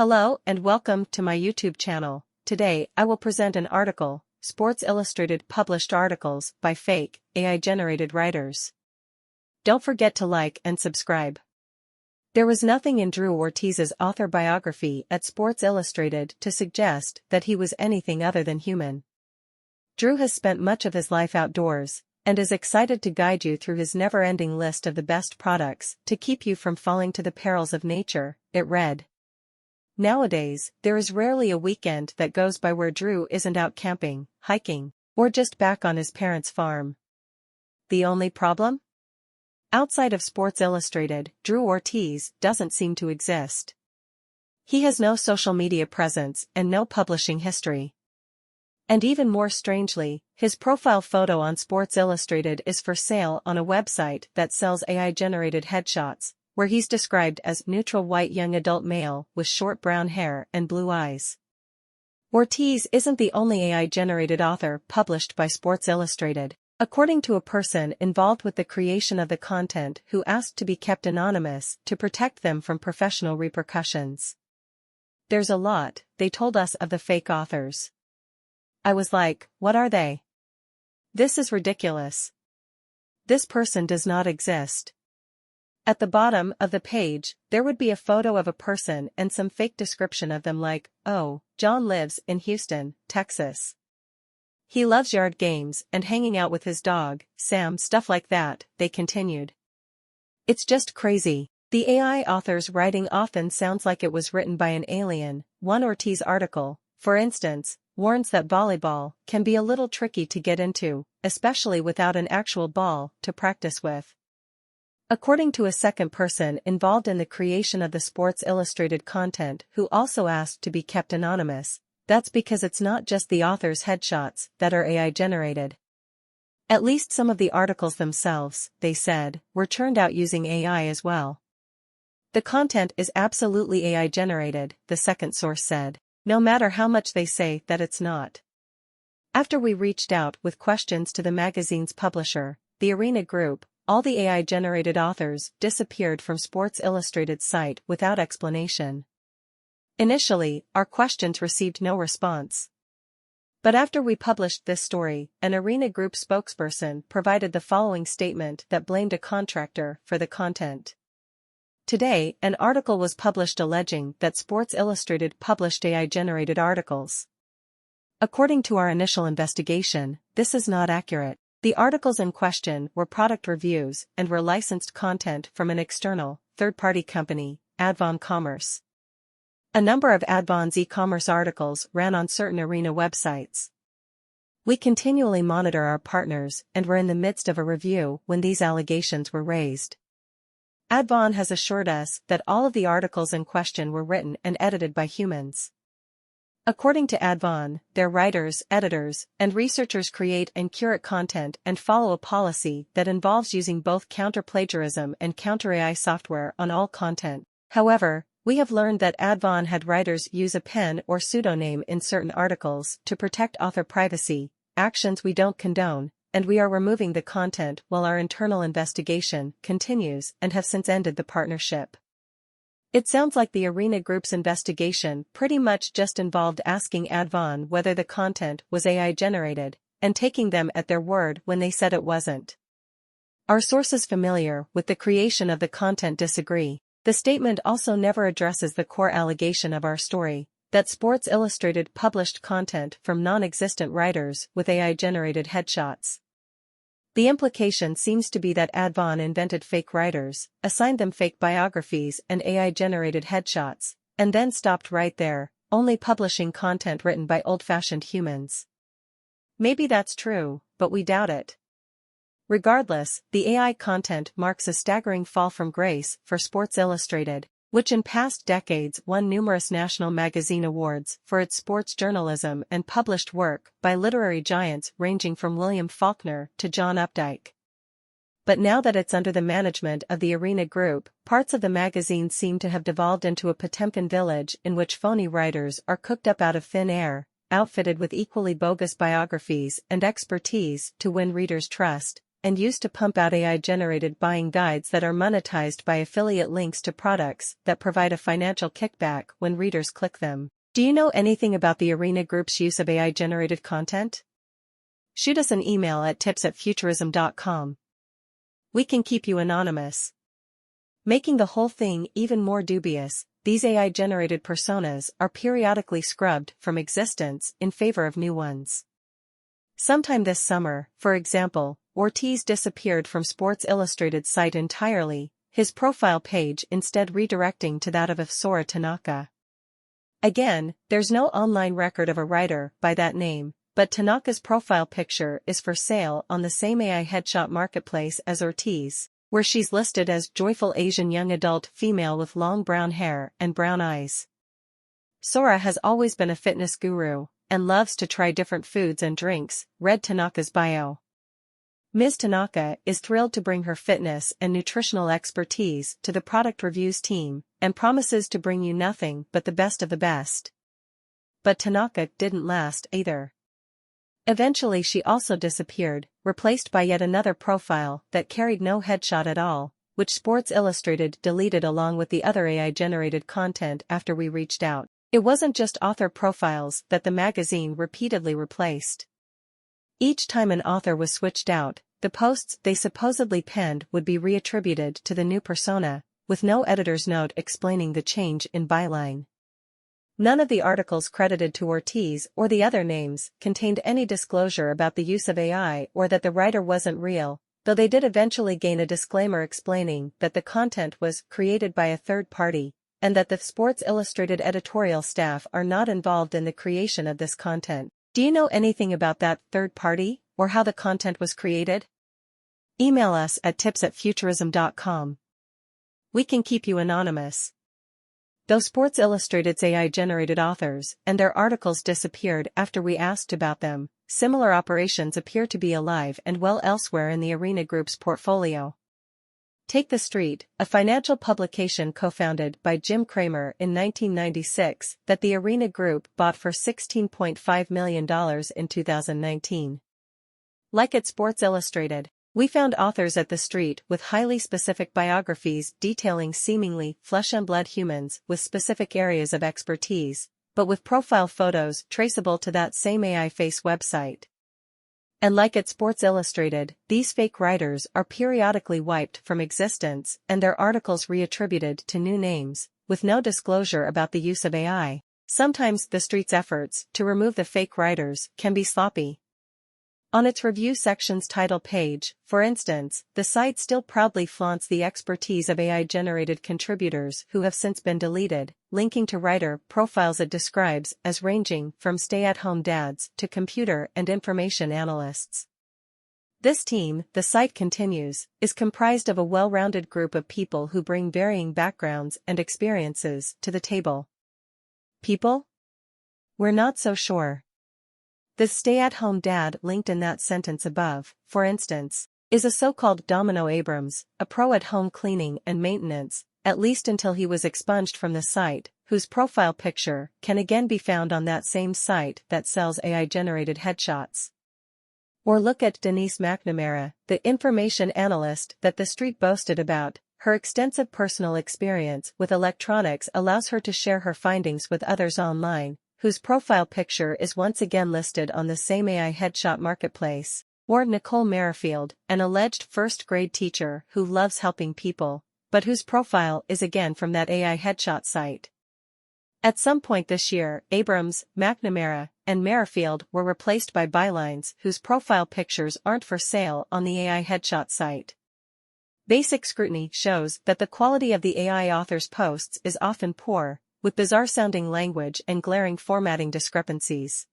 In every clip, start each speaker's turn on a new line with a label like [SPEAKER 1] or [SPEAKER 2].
[SPEAKER 1] Hello and welcome to my YouTube channel. Today I will present an article, Sports Illustrated published articles by fake, AI-generated writers. Don't forget to like and subscribe. There was nothing in Drew Ortiz's author biography at Sports Illustrated to suggest that he was anything other than human. Drew has spent much of his life outdoors, and is excited to guide you through his never-ending list of the best products to keep you from falling to the perils of nature, it read. Nowadays, there is rarely a weekend that goes by where Drew isn't out camping, hiking, or just back on his parents' farm. The only problem? Outside of Sports Illustrated, Drew Ortiz doesn't seem to exist. He has no social media presence and no publishing history. And even more strangely, his profile photo on Sports Illustrated is for sale on a website that sells AI-generated headshots, where he's described as neutral white young adult male with short brown hair and blue eyes. Ortiz isn't the only AI-generated author published by Sports Illustrated, according to a person involved with the creation of the content who asked to be kept anonymous to protect them from professional repercussions. There's a lot, they told us, of the fake authors. I was like, what are they? This is ridiculous. This person does not exist. At the bottom of the page, there would be a photo of a person and some fake description of them like, oh, John lives in Houston, Texas. He loves yard games and hanging out with his dog, Sam, stuff like that, they continued. It's just crazy. The AI author's writing often sounds like it was written by an alien. One Ortiz article, for instance, warns that volleyball can be a little tricky to get into, especially without an actual ball to practice with. According to a second person involved in the creation of the Sports Illustrated content who also asked to be kept anonymous, that's because it's not just the author's headshots that are AI-generated. At least some of the articles themselves, they said, were churned out using AI as well. The content is absolutely AI-generated, the second source said, no matter how much they say that it's not. After we reached out with questions to the magazine's publisher, the Arena Group, all the AI-generated authors disappeared from Sports Illustrated's site without explanation. Initially, our questions received no response. But after we published this story, an Arena Group spokesperson provided the following statement that blamed a contractor for the content. Today, an article was published alleging that Sports Illustrated published AI-generated articles. According to our initial investigation, this is not accurate. The articles in question were product reviews and were licensed content from an external, third-party company, Advon Commerce. A number of Advon's e-commerce articles ran on certain Arena websites. We continually monitor our partners and were in the midst of a review when these allegations were raised. Advon has assured us that all of the articles in question were written and edited by humans. According to Advon, their writers, editors, and researchers create and curate content and follow a policy that involves using both counter-plagiarism and counter-AI software on all content. However, we have learned that Advon had writers use a pen or pseudonym in certain articles to protect author privacy, actions we don't condone, and we are removing the content while our internal investigation continues and have since ended the partnership. It sounds like the Arena Group's investigation pretty much just involved asking Advon whether the content was AI-generated, and taking them at their word when they said it wasn't. Our sources familiar with the creation of the content disagree. The statement also never addresses the core allegation of our story, that Sports Illustrated published content from non-existent writers with AI-generated headshots. The implication seems to be that Advon invented fake writers, assigned them fake biographies and AI-generated headshots, and then stopped right there, only publishing content written by old-fashioned humans. Maybe that's true, but we doubt it. Regardless, the AI content marks a staggering fall from grace for Sports Illustrated, which in past decades won numerous national magazine awards for its sports journalism and published work by literary giants ranging from William Faulkner to John Updike. But now that it's under the management of the Arena Group, parts of the magazine seem to have devolved into a Potemkin village in which phony writers are cooked up out of thin air, outfitted with equally bogus biographies and expertise to win readers' trust, and used to pump out AI-generated buying guides that are monetized by affiliate links to products that provide a financial kickback when readers click them. Do you know anything about the Arena Group's use of AI-generated content? Shoot us an email at tips@futurism.com. We can keep you anonymous. Making the whole thing even more dubious, these AI-generated personas are periodically scrubbed from existence in favor of new ones. Sometime this summer, for example, Ortiz disappeared from Sports Illustrated's site entirely, his profile page instead redirecting to that of Sora Tanaka. Again, there's no online record of a writer by that name, but Tanaka's profile picture is for sale on the same AI headshot marketplace as Ortiz, where she's listed as joyful Asian young adult female with long brown hair and brown eyes. Sora has always been a fitness guru, and loves to try different foods and drinks, read Tanaka's bio. Ms. Tanaka is thrilled to bring her fitness and nutritional expertise to the product reviews team, and promises to bring you nothing but the best of the best. But Tanaka didn't last either. Eventually she also disappeared, replaced by yet another profile that carried no headshot at all, which Sports Illustrated deleted along with the other AI-generated content after we reached out. It wasn't just author profiles that the magazine repeatedly replaced. Each time an author was switched out, the posts they supposedly penned would be reattributed to the new persona, with no editor's note explaining the change in byline. None of the articles credited to Ortiz or the other names contained any disclosure about the use of AI or that the writer wasn't real, though they did eventually gain a disclaimer explaining that the content was created by a third party, and that the Sports Illustrated editorial staff are not involved in the creation of this content. Do you know anything about that third party, or how the content was created? Email us at tips@futurism.com. We can keep you anonymous. Though Sports Illustrated's AI-generated authors and their articles disappeared after we asked about them, similar operations appear to be alive and well elsewhere in the Arena Group's portfolio. Take The Street, a financial publication co-founded by Jim Cramer in 1996 that the Arena Group bought for $16.5 million in 2019. Like at Sports Illustrated, we found authors at The Street with highly specific biographies detailing seemingly flesh-and-blood humans with specific areas of expertise, but with profile photos traceable to that same AI face website. And like at Sports Illustrated, these fake writers are periodically wiped from existence and their articles reattributed to new names, with no disclosure about the use of AI. Sometimes The Street's efforts to remove the fake writers can be sloppy. On its review section's title page, for instance, the site still proudly flaunts the expertise of AI-generated contributors who have since been deleted, linking to writer profiles it describes as ranging from stay-at-home dads to computer and information analysts. This team, the site continues, is comprised of a well-rounded group of people who bring varying backgrounds and experiences to the table. People? We're not so sure. The stay-at-home dad linked in that sentence above, for instance, is a so-called Domino Abrams, a pro at home cleaning and maintenance, at least until he was expunged from the site, whose profile picture can again be found on that same site that sells AI-generated headshots. Or look at Denise McNamara, the information analyst that The Street boasted about. Her extensive personal experience with electronics allows her to share her findings with others online, whose profile picture is once again listed on the same AI headshot marketplace. Or Nicole Merrifield, an alleged first-grade teacher who loves helping people, but whose profile is again from that AI headshot site. At some point this year, Abrams, McNamara, and Merrifield were replaced by bylines whose profile pictures aren't for sale on the AI headshot site. Basic scrutiny shows that the quality of the AI author's posts is often poor, with bizarre-sounding language and glaring formatting discrepancies.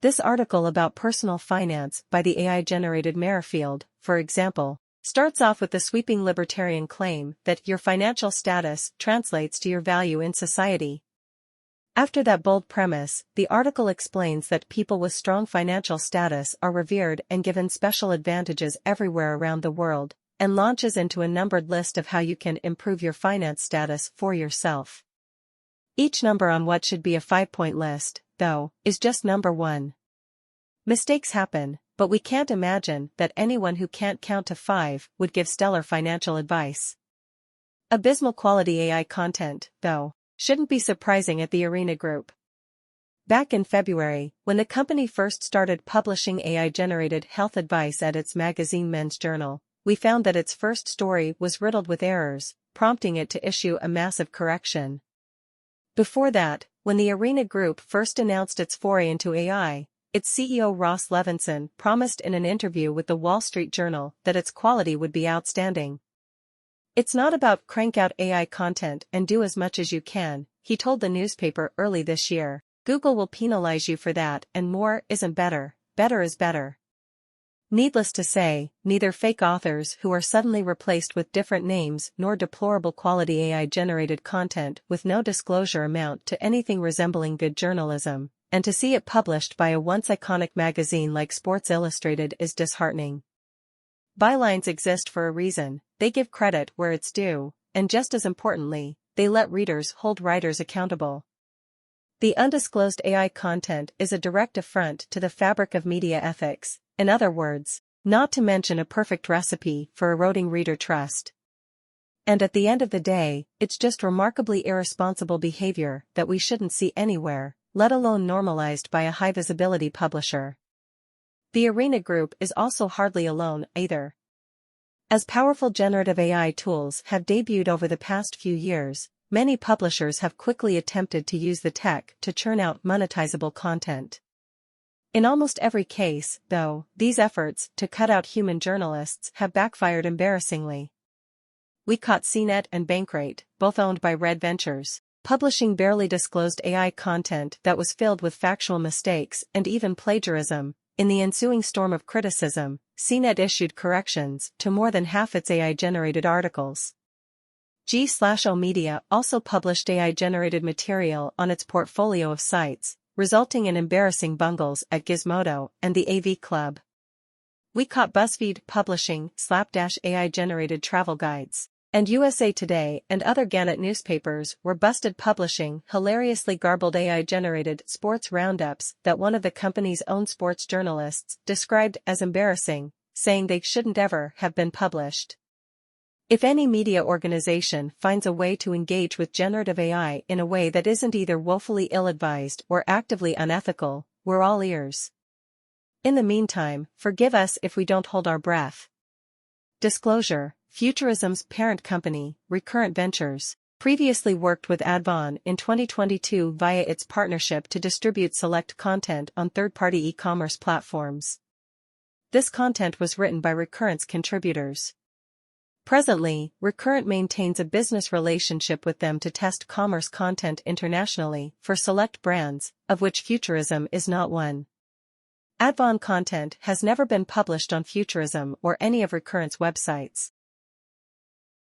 [SPEAKER 1] This article about personal finance by the AI-generated Merrifield, for example, starts off with the sweeping libertarian claim that your financial status translates to your value in society. After that bold premise, the article explains that people with strong financial status are revered and given special advantages everywhere around the world, and launches into a numbered list of how you can improve your finance status for yourself. Each number on what should be a 5-point list, though, is just number 1. Mistakes happen, but we can't imagine that anyone who can't count to 5 would give stellar financial advice. Abysmal quality AI content, though, shouldn't be surprising at the Arena Group. Back in February, when the company first started publishing AI-generated health advice at its magazine Men's Journal, we found that its first story was riddled with errors, prompting it to issue a massive correction. Before that, when the Arena Group first announced its foray into AI, its CEO Ross Levinson promised in an interview with the Wall Street Journal that its quality would be outstanding. "It's not about crank out AI content and do as much as you can," he told the newspaper early this year. "Google will penalize you for that, and more isn't better, better is better." Needless to say, neither fake authors who are suddenly replaced with different names nor deplorable quality AI-generated content with no disclosure amount to anything resembling good journalism, and to see it published by a once iconic magazine like Sports Illustrated is disheartening. Bylines exist for a reason. They give credit where it's due, and just as importantly, they let readers hold writers accountable. The undisclosed AI content is a direct affront to the fabric of media ethics, in other words, not to mention a perfect recipe for eroding reader trust. And at the end of the day, it's just remarkably irresponsible behavior that we shouldn't see anywhere, let alone normalized by a high-visibility publisher. The Arena Group is also hardly alone, either. As powerful generative AI tools have debuted over the past few years, many publishers have quickly attempted to use the tech to churn out monetizable content. In almost every case, though, these efforts to cut out human journalists have backfired embarrassingly. We caught CNET and Bankrate, both owned by Red Ventures, publishing barely disclosed AI content that was filled with factual mistakes and even plagiarism. In the ensuing storm of criticism, CNET issued corrections to more than half its AI-generated articles. G/O Media also published AI-generated material on its portfolio of sites, resulting in embarrassing bungles at Gizmodo and the AV Club. We caught BuzzFeed publishing slapdash AI-generated travel guides, and USA Today and other Gannett newspapers were busted publishing hilariously garbled AI-generated sports roundups that one of the company's own sports journalists described as embarrassing, saying they shouldn't ever have been published. If any media organization finds a way to engage with generative AI in a way that isn't either woefully ill-advised or actively unethical, we're all ears. In the meantime, forgive us if we don't hold our breath. Disclosure: Futurism's parent company, Recurrent Ventures, previously worked with Advon in 2022 via its partnership to distribute select content on third-party e-commerce platforms. This content was written by Recurrent's contributors. Presently, Recurrent maintains a business relationship with them to test commerce content internationally for select brands, of which Futurism is not one. Advon content has never been published on Futurism or any of Recurrent's websites.